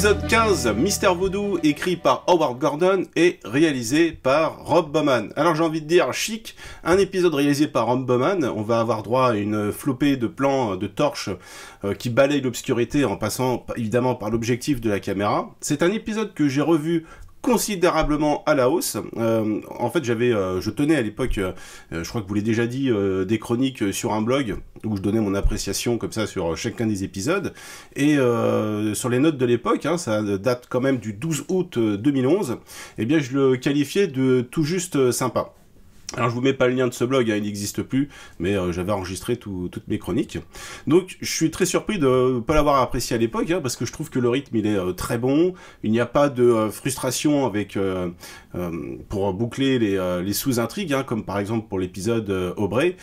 Épisode 15, Mister Voodoo, écrit par Howard Gordon et réalisé par Rob Bowman. Alors j'ai envie de dire chic, un épisode réalisé par Rob Bowman, on va avoir droit à une flopée de plans de torches qui balayent l'obscurité en passant évidemment par l'objectif de la caméra. C'est un épisode que j'ai revu considérablement à la hausse. En fait, je tenais à l'époque, je crois que vous l'avez déjà dit, des chroniques sur un blog où je donnais mon appréciation comme ça sur chacun des épisodes. Et sur les notes de l'époque, hein, ça date quand même du 12 août 2011, eh bien je le qualifiais de tout juste sympa. Alors je vous mets pas le lien de ce blog, hein, il n'existe plus, mais j'avais enregistré toutes mes chroniques. Donc je suis très surpris de ne pas l'avoir apprécié à l'époque, hein, parce que je trouve que le rythme il est très bon, il n'y a pas de frustration avec pour boucler les sous-intrigues, hein, comme par exemple pour l'épisode Aubrey.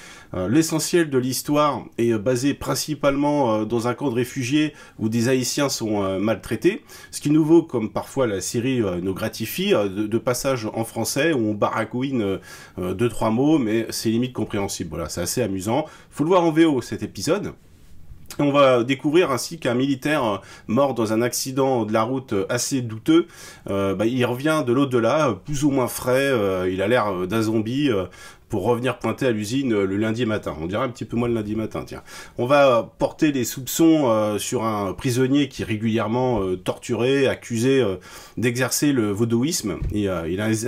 L'essentiel de l'histoire est basé principalement dans un camp de réfugiés où des Haïtiens sont maltraités, ce qui nous vaut, comme parfois la série nous gratifie, de passages en français où on baragouine 2-3 mots, mais c'est limite compréhensible. Voilà, c'est assez amusant. Faut le voir en VO cet épisode. On va découvrir ainsi qu'un militaire mort dans un accident de la route assez douteux, il revient de l'au-delà, plus ou moins frais, il a l'air d'un zombie, pour revenir pointer à l'usine le lundi matin. On dirait un petit peu moins le lundi matin, tiens. On va porter les soupçons sur un prisonnier qui est régulièrement torturé, accusé d'exercer le vaudouisme. Et,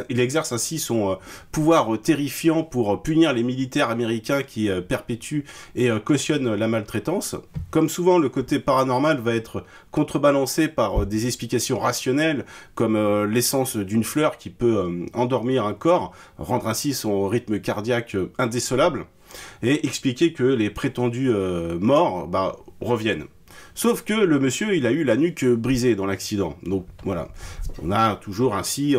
il exerce ainsi son pouvoir terrifiant pour punir les militaires américains qui perpétuent et cautionnent la maltraitance. Comme souvent, le côté paranormal va être contrebalancé par des explications rationnelles, comme l'essence d'une fleur qui peut endormir un corps, rendre ainsi son rythme cardiaque indécelable, et expliquer que les prétendus morts reviennent. Sauf que le monsieur, il a eu la nuque brisée dans l'accident. Donc voilà, on a toujours ainsi,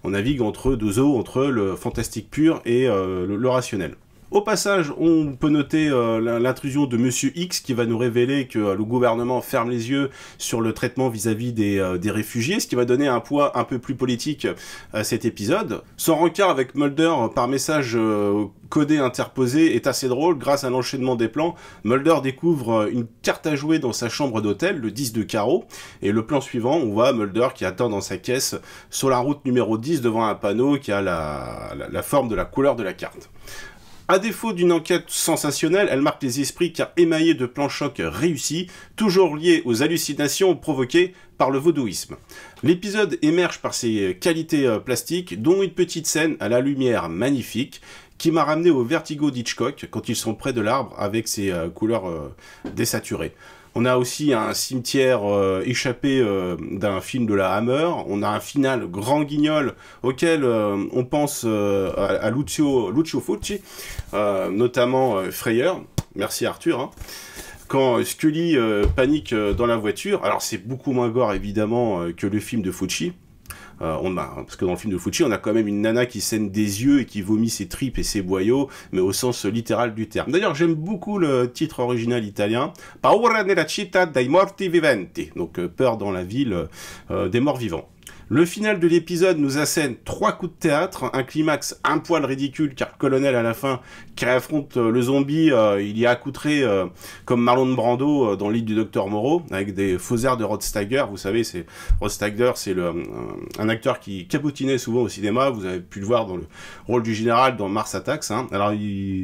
on navigue entre deux eaux, entre le fantastique pur et le rationnel. Au passage, on peut noter l'intrusion de Monsieur X qui va nous révéler que le gouvernement ferme les yeux sur le traitement vis-à-vis des réfugiés, ce qui va donner un poids un peu plus politique à cet épisode. Son rencard avec Mulder par message codé interposé est assez drôle. Grâce à l'enchaînement des plans, Mulder découvre une carte à jouer dans sa chambre d'hôtel, le 10 de carreau, et le plan suivant, on voit Mulder qui attend dans sa caisse sur la route numéro 10 devant un panneau qui a la forme de la couleur de la carte. À défaut d'une enquête sensationnelle, elle marque les esprits car émaillée de plans chocs réussis, toujours liés aux hallucinations provoquées par le vaudouisme. L'épisode émerge par ses qualités plastiques, dont une petite scène à la lumière magnifique, qui m'a ramené au vertigo d'Hitchcock quand ils sont près de l'arbre avec ses couleurs désaturées. On a aussi un cimetière échappé d'un film de la Hammer. On a un final grand guignol auquel on pense à Lucio Fulci, notamment Freyer. Merci Arthur. Hein. Quand Scully panique dans la voiture, alors c'est beaucoup moins gore évidemment que le film de Fulci. Parce que dans le film de Fulci, on a quand même une nana qui saigne des yeux et qui vomit ses tripes et ses boyaux, mais au sens littéral du terme. D'ailleurs, j'aime beaucoup le titre original italien, Paura nella città dei morti viventi, donc peur dans la ville des morts vivants. Le final de l'épisode nous assène 3 coups de théâtre, un climax un poil ridicule car le colonel à la fin qui affronte le zombie, il y est accoutré comme Marlon Brando dans l'île du Docteur Moreau avec des faux airs de Rod Steiger. Vous savez, Rod Steiger, c'est un acteur qui cabotinait souvent au cinéma. Vous avez pu le voir dans le rôle du général dans Mars Attacks. Hein. Alors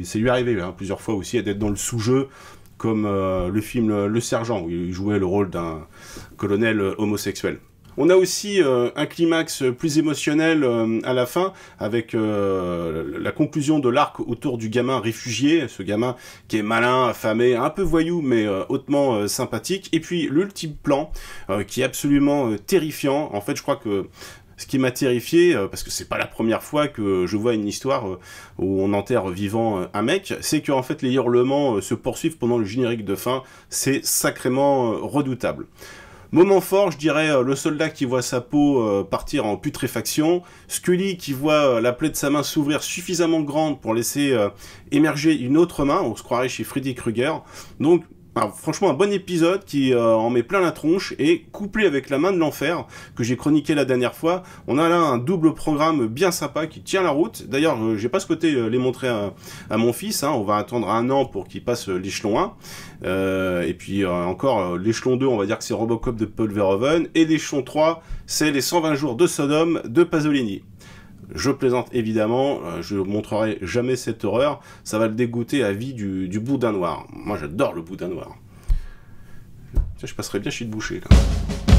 c'est lui arrivé plusieurs fois aussi d'être dans le sous-jeu comme le film Le Sergent où il jouait le rôle d'un colonel homosexuel. On a aussi un climax plus émotionnel à la fin, avec la conclusion de l'arc autour du gamin réfugié, ce gamin qui est malin, affamé, un peu voyou, mais hautement sympathique. Et puis l'ultime plan, qui est absolument terrifiant. En fait, je crois que ce qui m'a terrifié, parce que c'est pas la première fois que je vois une histoire où on enterre vivant un mec, c'est qu'en fait les hurlements se poursuivent pendant le générique de fin. C'est sacrément redoutable. Moment fort, je dirais, le soldat qui voit sa peau partir en putréfaction, Scully qui voit la plaie de sa main s'ouvrir suffisamment grande pour laisser émerger une autre main, on se croirait chez Freddy Krueger. Donc Alors, franchement, un bon épisode qui en met plein la tronche, et couplé avec La Main de l'Enfer, que j'ai chroniqué la dernière fois, on a là un double programme bien sympa qui tient la route. D'ailleurs, j'ai pas souhaité les montrer à mon fils, hein. On va attendre 1 an pour qu'il passe l'échelon 1. Et puis encore, l'échelon 2, on va dire que c'est Robocop de Paul Verhoeven, et l'échelon 3, c'est les 120 jours de Sodome de Pasolini. Je plaisante évidemment, je montrerai jamais cette horreur, ça va le dégoûter à vie du boudin noir. Moi j'adore le boudin noir. Je passerais bien chez le boucher là.